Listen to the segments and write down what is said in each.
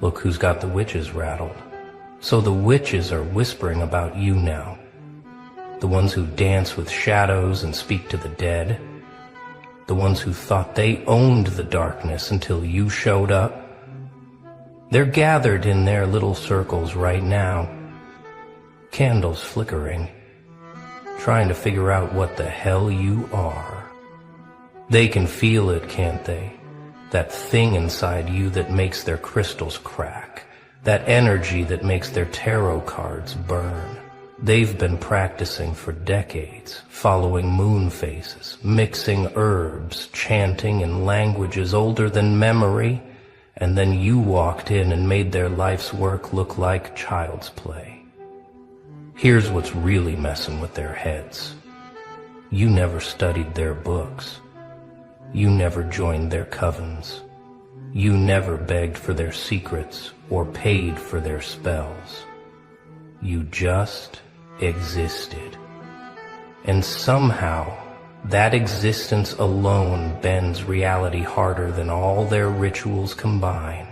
Look who's got the witches rattled. So the witches are whispering about you now. The ones who dance with shadows and speak to the dead. The ones who thought they owned the darkness until you showed up. They're gathered in their little circles right now, candles flickering, trying to figure out what the hell you are. They can feel it, can't they? That thing inside you that makes their crystals crack, that energy that makes their tarot cards burn. They've been practicing for decades, following moon phases, mixing herbs, chanting in languages older than memory, and then you walked in and made their life's work look like child's play. Here's what's really messing with their heads. You never studied their books. You never joined their covens. You never begged for their secrets or paid for their spells. You just existed. And somehow, that existence alone bends reality harder than all their rituals combine.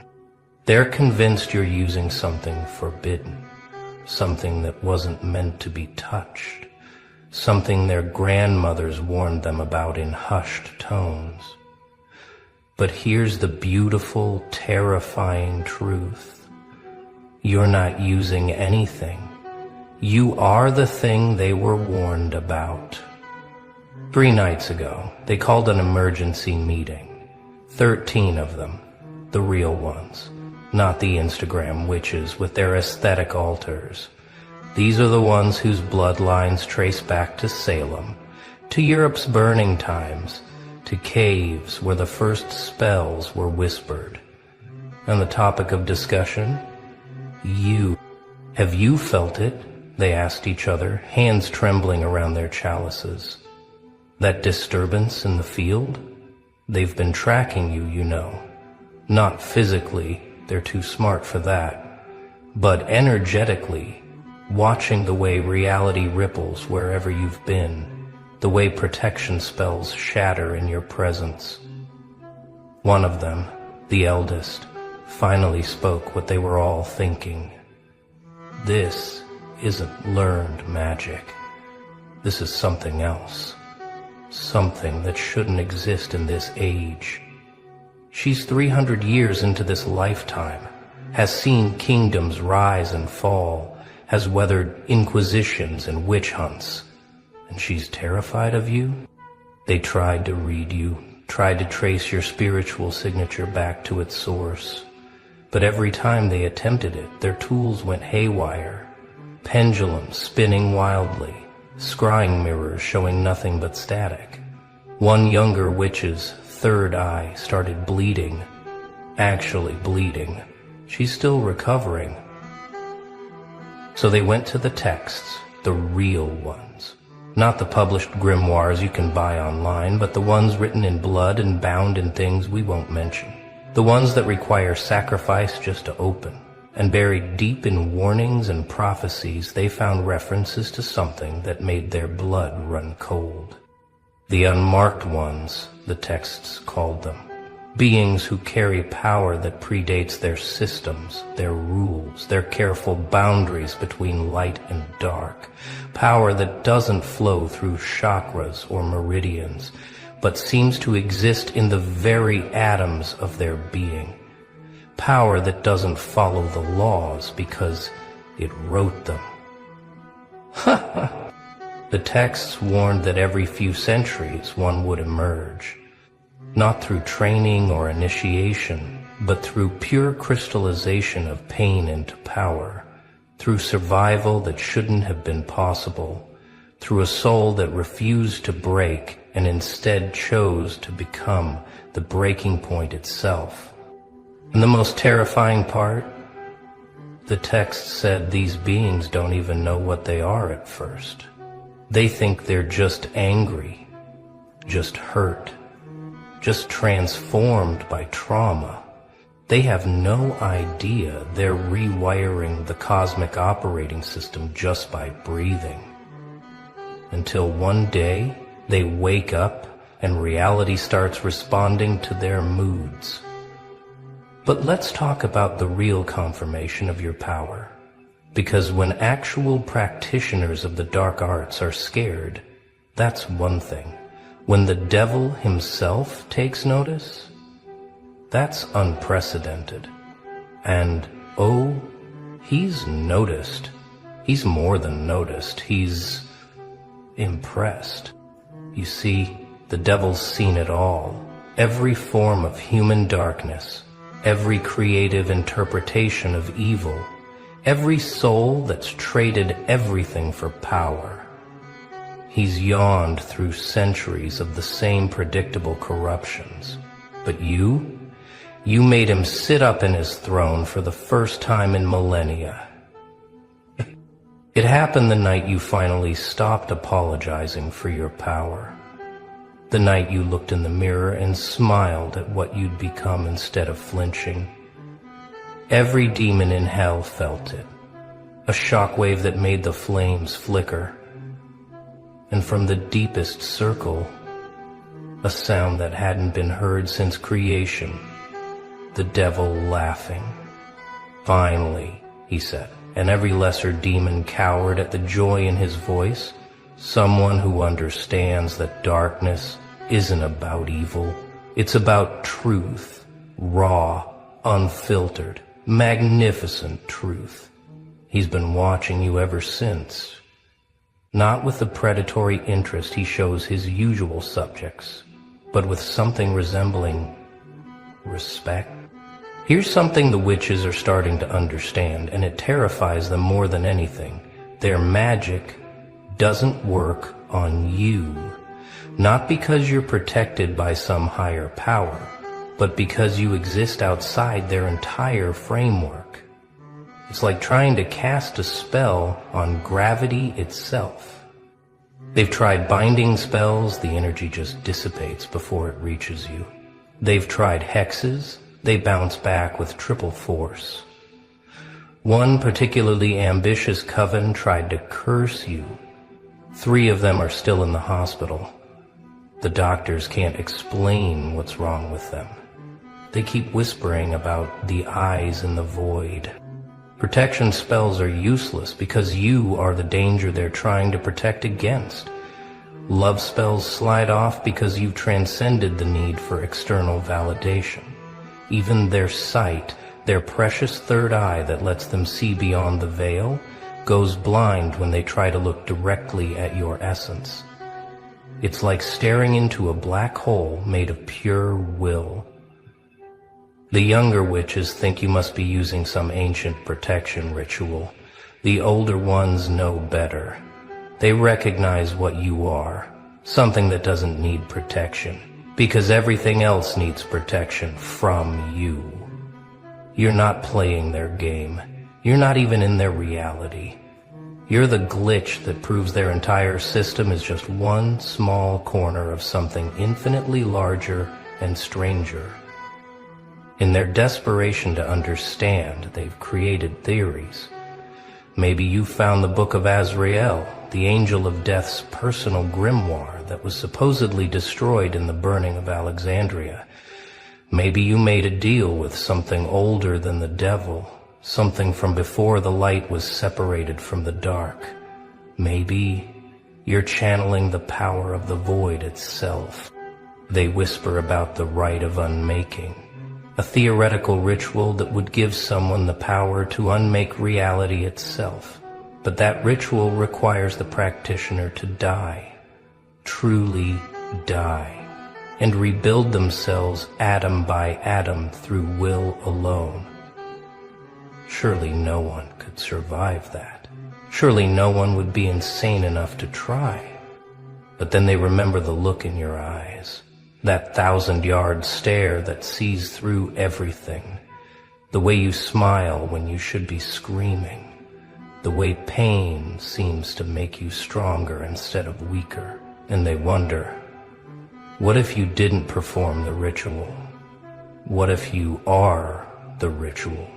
They're convinced you're using something forbidden, something that wasn't meant to be touched, something their grandmothers warned them about in hushed tones. But here's the beautiful, terrifying truth. You're not using anything. You are the thing they were warned about. 3 nights ago, they called an emergency meeting. 13 of them, the real ones, not the Instagram witches with their aesthetic altars. These are the ones whose bloodlines trace back to Salem, to Europe's burning times, to caves where the first spells were whispered. And the topic of discussion? You. Have you felt it? They asked each other, hands trembling around their chalices. That disturbance in the field? They've been tracking you, you know. Not physically, they're too smart for that, but energetically, watching the way reality ripples wherever you've been, the way protection spells shatter in your presence. One of them, the eldest, finally spoke what they were all thinking. This isn't learned magic. This is something else. Something that shouldn't exist in this age. She's 300 years into this lifetime, has seen kingdoms rise and fall, has weathered inquisitions and witch hunts, and she's terrified of you? They tried to read you, tried to trace your spiritual signature back to its source, but every time they attempted it, their tools went haywire, pendulums spinning wildly, scrying mirrors showing nothing but static. One younger witch's third eye started bleeding. Actually bleeding. She's still recovering. So they went to the texts, the real ones. Not the published grimoires you can buy online, but the ones written in blood and bound in things we won't mention. The ones that require sacrifice just to open. And buried deep in warnings and prophecies, they found references to something that made their blood run cold. The unmarked ones, the texts called them. Beings who carry power that predates their systems, their rules, their careful boundaries between light and dark. Power that doesn't flow through chakras or meridians, but seems to exist in the very atoms of their being. Power that doesn't follow the laws because it wrote them. The texts warned that every few centuries one would emerge, not through training or initiation, but through pure crystallization of pain into power, through survival that shouldn't have been possible, through a soul that refused to break and instead chose to become the breaking point itself. And the most terrifying part? The text said these beings don't even know what they are at first. They think they're just angry, just hurt, just transformed by trauma. They have no idea they're rewiring the cosmic operating system just by breathing. Until one day, they wake up and reality starts responding to their moods. But let's talk about the real confirmation of your power. Because when actual practitioners of the dark arts are scared, that's one thing. When the devil himself takes notice, that's unprecedented. And, oh, he's noticed. He's more than noticed. He's impressed. You see, the devil's seen it all. Every form of human darkness, every creative interpretation of evil, every soul that's traded everything for power. He's yawned through centuries of the same predictable corruptions. But you made him sit up in his throne for the first time in millennia. It happened the night you finally stopped apologizing for your power. The night you looked in the mirror and smiled at what you'd become instead of flinching. Every demon in hell felt it, a shockwave that made the flames flicker. And from the deepest circle, a sound that hadn't been heard since creation, the devil laughing. Finally, he said, and every lesser demon cowered at the joy in his voice, someone who understands that darkness isn't about evil. It's about truth, raw, unfiltered, magnificent truth. He's been watching you ever since. Not with the predatory interest he shows his usual subjects, but with something resembling respect. Here's something the witches are starting to understand, and it terrifies them more than anything. Their magic doesn't work on you. Not because you're protected by some higher power, but because you exist outside their entire framework. It's like trying to cast a spell on gravity itself. They've tried binding spells, the energy just dissipates before it reaches you. They've tried hexes, they bounce back with triple force. One particularly ambitious coven tried to curse you. 3 of them are still in the hospital. The doctors can't explain what's wrong with them. They keep whispering about the eyes in the void. Protection spells are useless because you are the danger they're trying to protect against. Love spells slide off because you've transcended the need for external validation. Even their sight, their precious third eye that lets them see beyond the veil, goes blind when they try to look directly at your essence. It's like staring into a black hole made of pure will. The younger witches think you must be using some ancient protection ritual. The older ones know better. They recognize what you are, something that doesn't need protection, because everything else needs protection from you. You're not playing their game. You're not even in their reality. You're the glitch that proves their entire system is just one small corner of something infinitely larger and stranger. In their desperation to understand, they've created theories. Maybe you found the Book of Azrael, the angel of death's personal grimoire that was supposedly destroyed in the burning of Alexandria. Maybe you made a deal with something older than the devil, something from before the light was separated from the dark. Maybe you're channeling the power of the void itself. They whisper about the rite of unmaking, a theoretical ritual that would give someone the power to unmake reality itself. But that ritual requires the practitioner to die, truly die, and rebuild themselves atom by atom through will alone. Surely no one could survive that. Surely no one would be insane enough to try. But then they remember the look in your eyes, that 1,000-yard stare that sees through everything, the way you smile when you should be screaming, the way pain seems to make you stronger instead of weaker. And they wonder, what if you didn't perform the ritual? What if you are the ritual?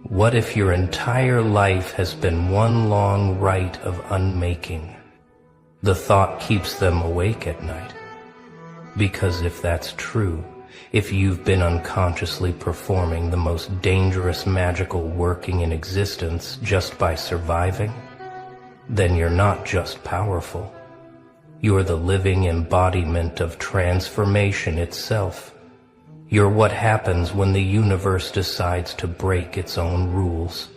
What if your entire life has been one long rite of unmaking? The thought keeps them awake at night. Because if that's true, if you've been unconsciously performing the most dangerous magical working in existence just by surviving, then you're not just powerful. You're the living embodiment of transformation itself. You're what happens when the universe decides to break its own rules.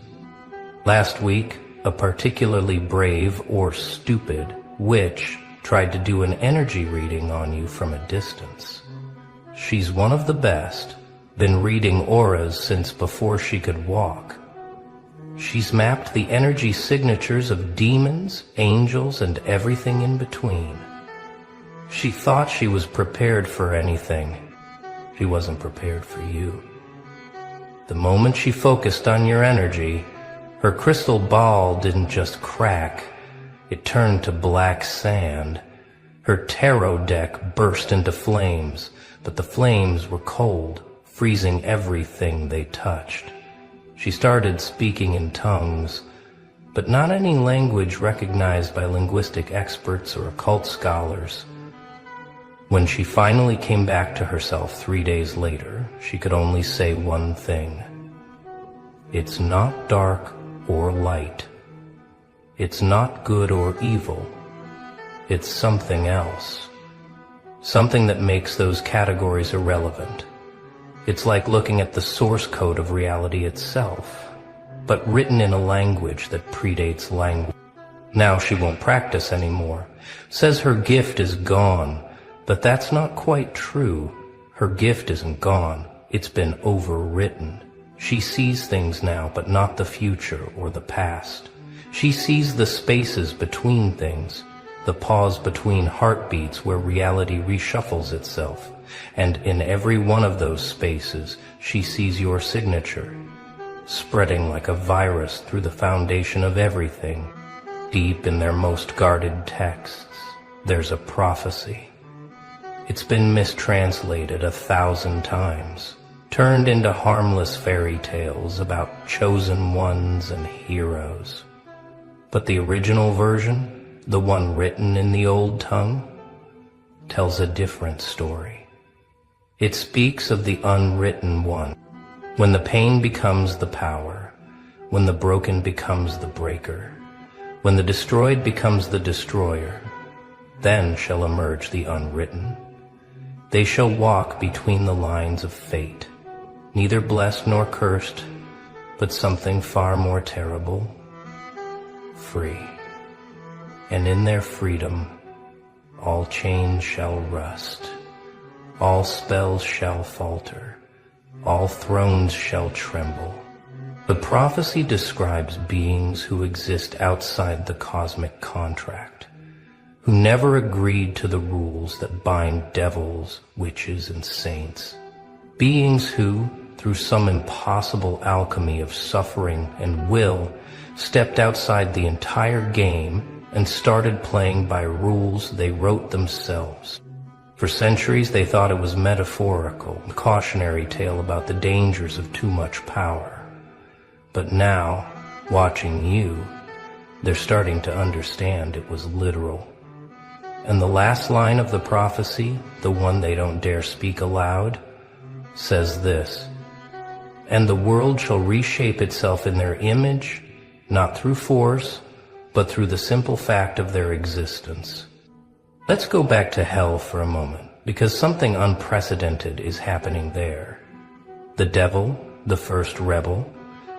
Last week, a particularly brave or stupid witch tried to do an energy reading on you from a distance. She's one of the best, been reading auras since before she could walk. She's mapped the energy signatures of demons, angels, and everything in between. She thought she was prepared for anything. She wasn't prepared for you. The moment she focused on your energy, her crystal ball didn't just crack, it turned to black sand. Her tarot deck burst into flames, but the flames were cold, freezing everything they touched. She started speaking in tongues, but not any language recognized by linguistic experts or occult scholars. When she finally came back to herself 3 days later, she could only say one thing. It's not dark or light. It's not good or evil. It's something else. Something that makes those categories irrelevant. It's like looking at the source code of reality itself, but written in a language that predates language. Now she won't practice anymore. Says her gift is gone, but that's not quite true. Her gift isn't gone. It's been overwritten. She sees things now, but not the future or the past. She sees the spaces between things, the pause between heartbeats where reality reshuffles itself. And in every one of those spaces, she sees your signature, spreading like a virus through the foundation of everything. Deep in their most guarded texts, there's a prophecy. It's been mistranslated 1,000 times, turned into harmless fairy tales about chosen ones and heroes. But the original version, the one written in the old tongue, tells a different story. It speaks of the unwritten one, when the pain becomes the power, when the broken becomes the breaker, when the destroyed becomes the destroyer, then shall emerge the unwritten. They shall walk between the lines of fate, neither blessed nor cursed, but something far more terrible, free. And in their freedom, all chains shall rust. All spells shall falter, all thrones shall tremble. The prophecy describes beings who exist outside the cosmic contract, who never agreed to the rules that bind devils, witches, and saints. Beings who, through some impossible alchemy of suffering and will, stepped outside the entire game and started playing by rules they wrote themselves. For centuries they thought it was metaphorical, a cautionary tale about the dangers of too much power. But now, watching you, they're starting to understand it was literal. And the last line of the prophecy, the one they don't dare speak aloud, says this: "And the world shall reshape itself in their image, not through force, but through the simple fact of their existence." Let's go back to hell for a moment, because something unprecedented is happening there. The devil, the first rebel,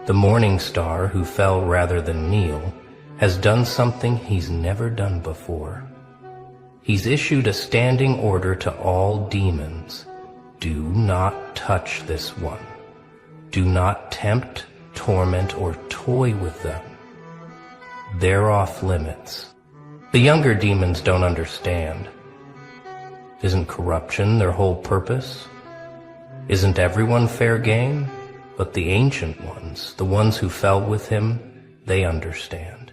the morning star who fell rather than kneel, has done something he's never done before. He's issued a standing order to all demons. Do not touch this one. Do not tempt, torment, or toy with them. They're off limits. The younger demons don't understand. Isn't corruption their whole purpose? Isn't everyone fair game? But the ancient ones, the ones who fell with him, they understand.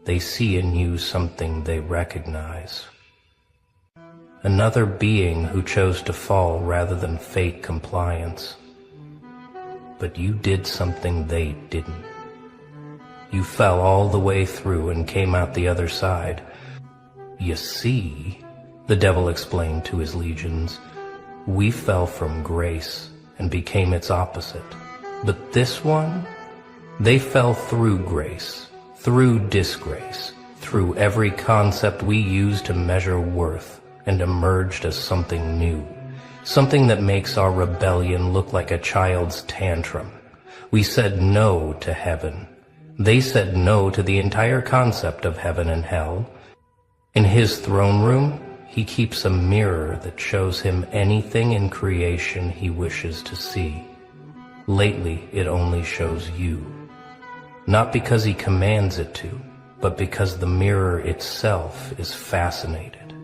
They see in you something they recognize. Another being who chose to fall rather than fake compliance. But you did something they didn't. You fell all the way through and came out the other side. You see, the devil explained to his legions, We fell from grace and became its opposite. But this one, they fell through grace, through disgrace, through every concept we use to measure worth, and emerged as something new, something that makes our rebellion look like a child's tantrum. We said no to heaven. They said no to the entire concept of heaven and hell. In his throne room, he keeps a mirror that shows him anything in creation he wishes to see. Lately, it only shows you. Not because he commands it to, but because the mirror itself is fascinated.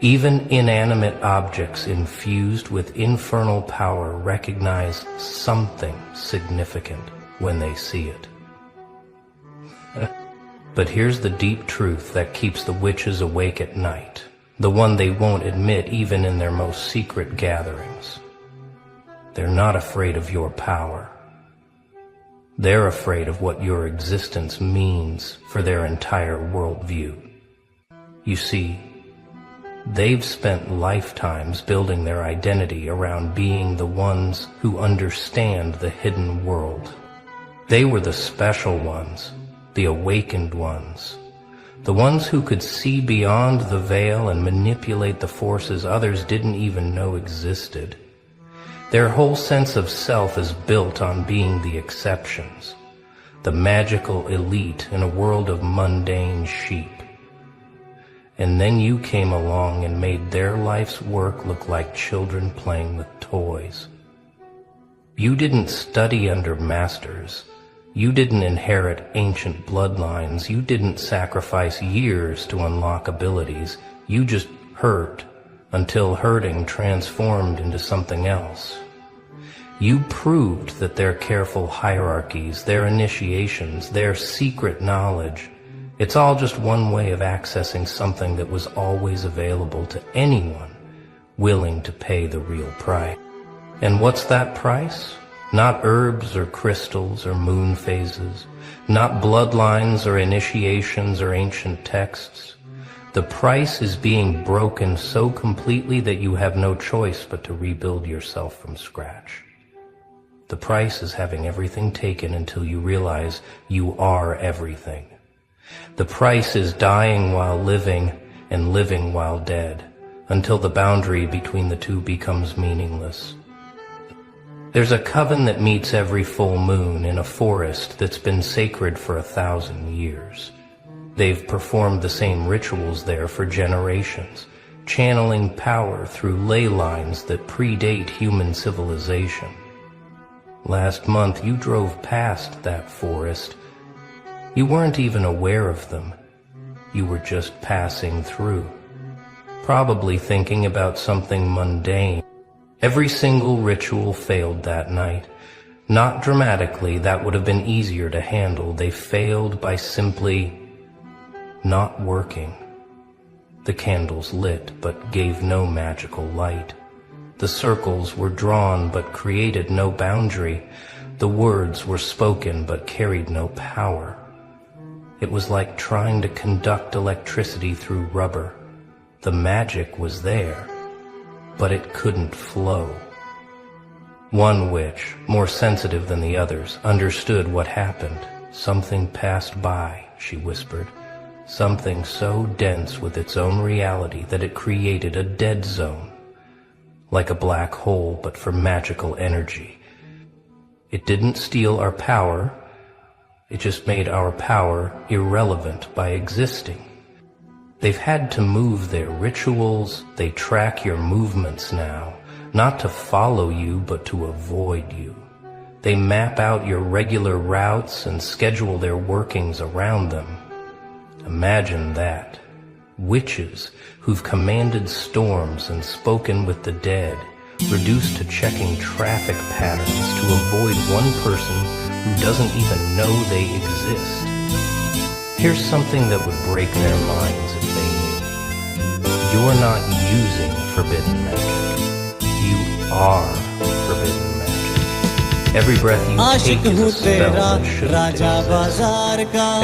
Even inanimate objects infused with infernal power recognize something significant when they see it. But here's the deep truth that keeps the witches awake at night, the one they won't admit even in their most secret gatherings. They're not afraid of your power. They're afraid of what your existence means for their entire worldview. You see, they've spent lifetimes building their identity around being the ones who understand the hidden world. They were the special ones, the awakened ones, the ones who could see beyond the veil and manipulate the forces others didn't even know existed. Their whole sense of self is built on being the exceptions, the magical elite in a world of mundane sheep. And then you came along and made their life's work look like children playing with toys. You didn't study under masters. You didn't inherit ancient bloodlines. You didn't sacrifice years to unlock abilities. You just hurt until hurting transformed into something else. You proved that their careful hierarchies, their initiations, their secret knowledge, it's all just one way of accessing something that was always available to anyone willing to pay the real price. And what's that price? Not herbs or crystals or moon phases, not bloodlines or initiations or ancient texts. The price is being broken so completely that you have no choice but to rebuild yourself from scratch. The price is having everything taken until you realize you are everything. The price is dying while living and living while dead, until the boundary between the two becomes meaningless. There's a coven that meets every full moon in a forest that's been sacred for 1,000 years. They've performed the same rituals there for generations, channeling power through ley lines that predate human civilization. Last month you drove past that forest. You weren't even aware of them. You were just passing through, probably thinking about something mundane. Every single ritual failed that night. Not dramatically, that would have been easier to handle. They failed by simply not working. The candles lit, but gave no magical light. The circles were drawn, but created no boundary. The words were spoken, but carried no power. It was like trying to conduct electricity through rubber. The magic was there, but it couldn't flow. One witch, more sensitive than the others, understood what happened. Something passed by, she whispered. Something so dense with its own reality that it created a dead zone, like a black hole but for magical energy. It didn't steal our power, it just made our power irrelevant by existing. They've had to move their rituals, they track your movements now, not to follow you but to avoid you. They map out your regular routes and schedule their workings around them. Imagine that. Witches who've commanded storms and spoken with the dead, reduced to checking traffic patterns to avoid one person who doesn't even know they exist. Here's something that would break their minds if they knew. You're not using forbidden magic. You are forbidden magic. Every breath you take is a spell that shouldn't exist.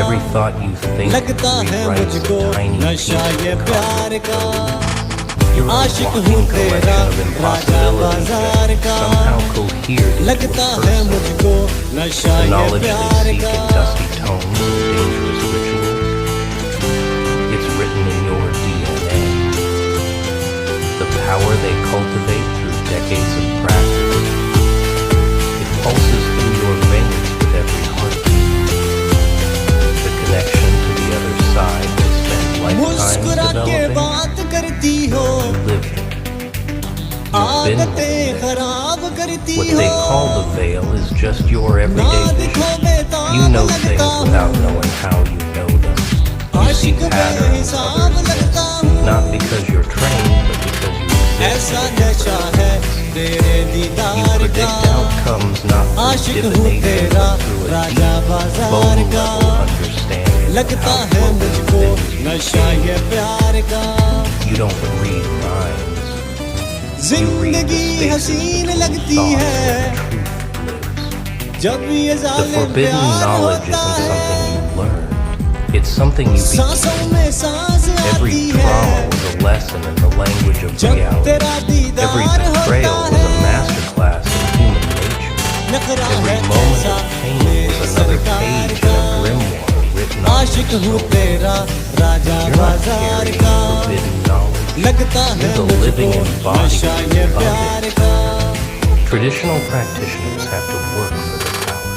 Every thought you think rewrites a tiny piece of code. You're a walking collection of impossibilities that somehow cohere into a person. The knowledge they seek in dusty tomes and dangerous rituals, it's written in your DNA. The power they cultivate through decades of practice, it pulses through your veins with every heartbeat. The connection to the other side they spend lifetimes developing, you lived it. You've been there. What they call the veil is just your everyday vision. You know things without knowing how you know them. You see patterns others miss, not because you're trained, but because you exist. You predict outcomes not through divination, but through a deep, bone-level understanding of how broken things can be. You don't read minds. जिंदगी हसीन लगती है जब ये The forbidden knowledge isn't something you learn. It's something you become. Every trauma was a lesson in the language of reality. Every betrayal was a masterclass in human nature. Every moment of pain was another page in a grimoire written on your soul. You're not carrying forbidden knowledge. You're the living embodiment of it. Traditional practitioners have to work for their power.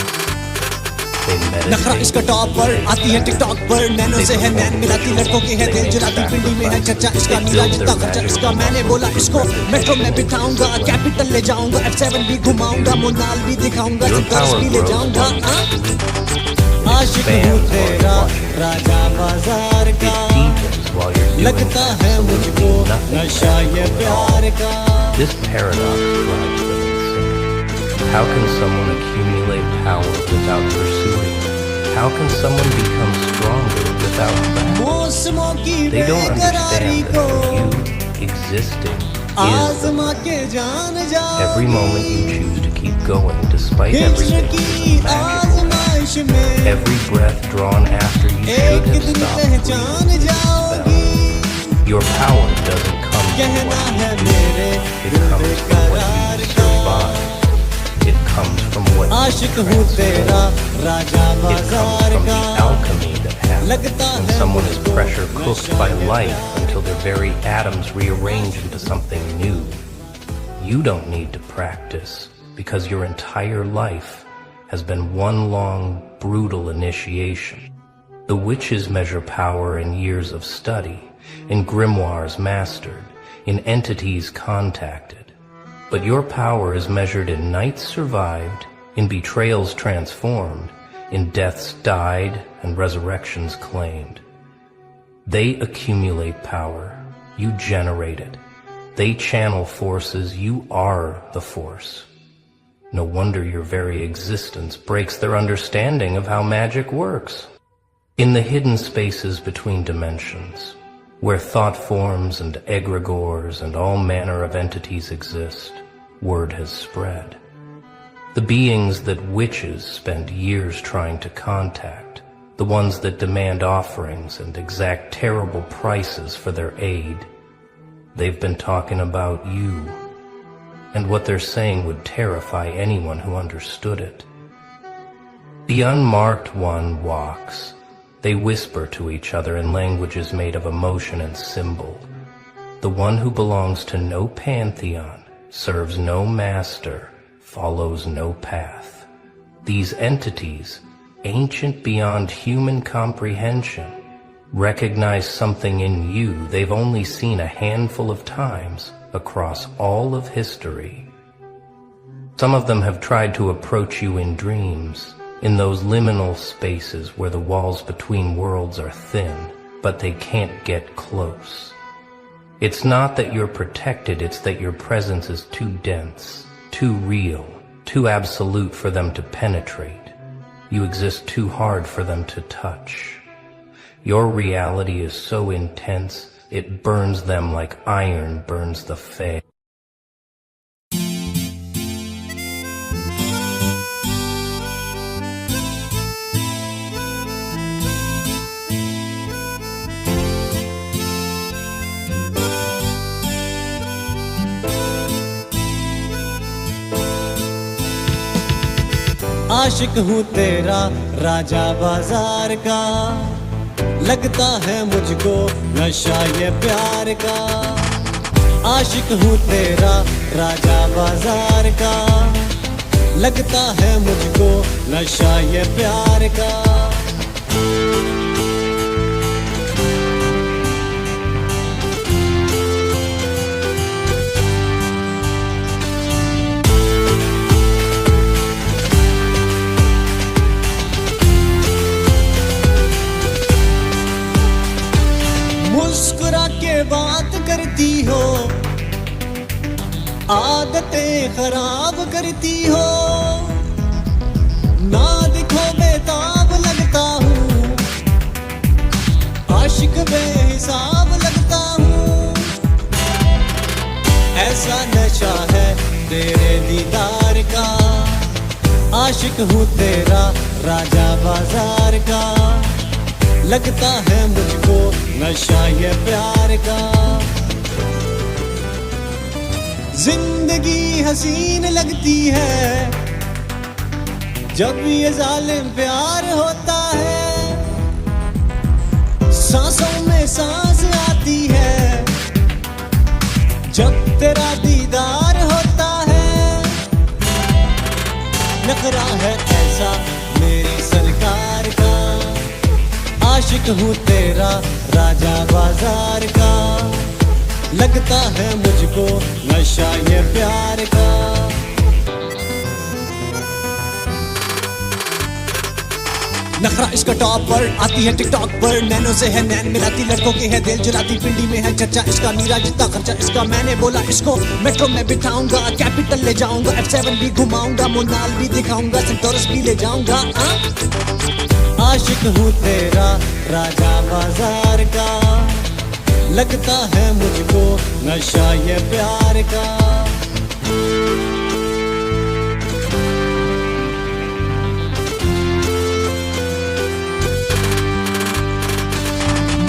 They नखरा इसका top पर आती है TikTok पर nano से है नैन मिलाती लड़कों की है दिल जलाती पिंडी में है चर्चा इसका नीला जितना खर्चा इसका मैंने बोला इसको मेट्रो में बिठाऊंगा कैपिटल ले जाऊंगा F7 भी घुमाऊंगा मोनाल भी दिखाऊंगा सितार्स भी ले जाऊंगा आशिक हूँ तेरा राजा बाजार का लगता है मुझको नशा ये प्यार का. This paradox drives them insane. How can someone accumulate power without pursuing it? How can someone become stronger without practice? They don't understand that for you, existing is the practice. Every moment you choose to keep going despite everything is a magical. Every breath drawn after you should have stopped breathing. Your power doesn't come from what you do. It comes from what you survive. It comes from what you transform. It comes from the alchemy that happens when someone is pressure cooked by life until their very atoms rearrange into something new. You don't need to practice because your entire life has been one long, brutal initiation. The witches measure power in years of study, in grimoires mastered, in entities contacted. But your power is measured in nights survived, in betrayals transformed, in deaths died and resurrections claimed. They accumulate power, you generate it. They channel forces, you are the force. No wonder your very existence breaks their understanding of how magic works. In the hidden spaces between dimensions, where thought forms and egregores and all manner of entities exist, word has spread. The beings that witches spend years trying to contact, the ones that demand offerings and exact terrible prices for their aid, they've been talking about you, and what they're saying would terrify anyone who understood it. The unmarked one walks. They whisper to each other in languages made of emotion and symbol. The one who belongs to no pantheon, serves no master, follows no path. These entities, ancient beyond human comprehension, recognize something in you they've only seen a handful of times across all of history. Some of them have tried to approach you in dreams, in those liminal spaces where the walls between worlds are thin, but they can't get close. It's not that you're protected, it's that your presence is too dense, too real, too absolute for them to penetrate. You exist too hard for them to touch. Your reality is so intense, it burns them like iron burns the fae. आशिक हूँ तेरा राजा बाजार का, लगता है मुझको नशा ये प्यार का। आशिक हूँ तेरा राजा बाजार का, लगता है मुझको नशा ये प्यार का। मुस्कुरा के बात करती हो, आदतें खराब करती हो। ना दिखो बेताब लगता हूँ, आशिक बेहिसाब लगता हूँ। ऐसा नशा है तेरे दीदार का, आशिक हूँ तेरा राजा बाजार का, लगता है मुझको नशा ये प्यार का। जिंदगी हसीन लगती है जब ये जालिम प्यार होता है। सांसों में सांस आती है जब तेरा दीदार होता है। नखरा है ऐसा मेरी सरकार का, आशिक हूँ तेरा राजा बाजार का, लगता है मुझको नशा ये प्यार का। नखरा इसका टॉप पर आती है टिकटॉक पर, नैनो से है नैन मिलाती, लड़कों के है दिल जलाती, पिंडी में है चर्चा इसका, मीरा जितना खर्चा इसका। मैंने बोला इसको मेट्रो में बिठाऊंगा, कैपिटल ले जाऊंगा, F7 भी घुमाऊंगा, मोनाल भी दिखाऊंगा, सेंटोरस भी ले जाऊंगा। आशिक हूँ तेरा राजा बाजार का, लगता है मुझको नशा ये प्यार का।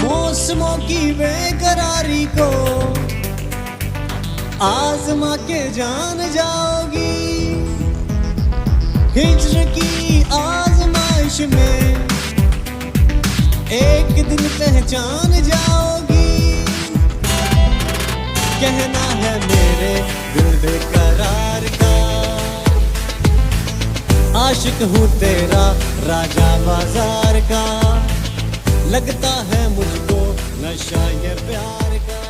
मौसमों की बेकरारी को आजमा के जान जाओगी, हिज्र की आजमाइश में एक दिन पहचान जाओगी। कहना है मेरे दिल बेकरार का, आशिक हूँ तेरा राजा बाजार का, लगता है मुझको नशा ये प्यार का।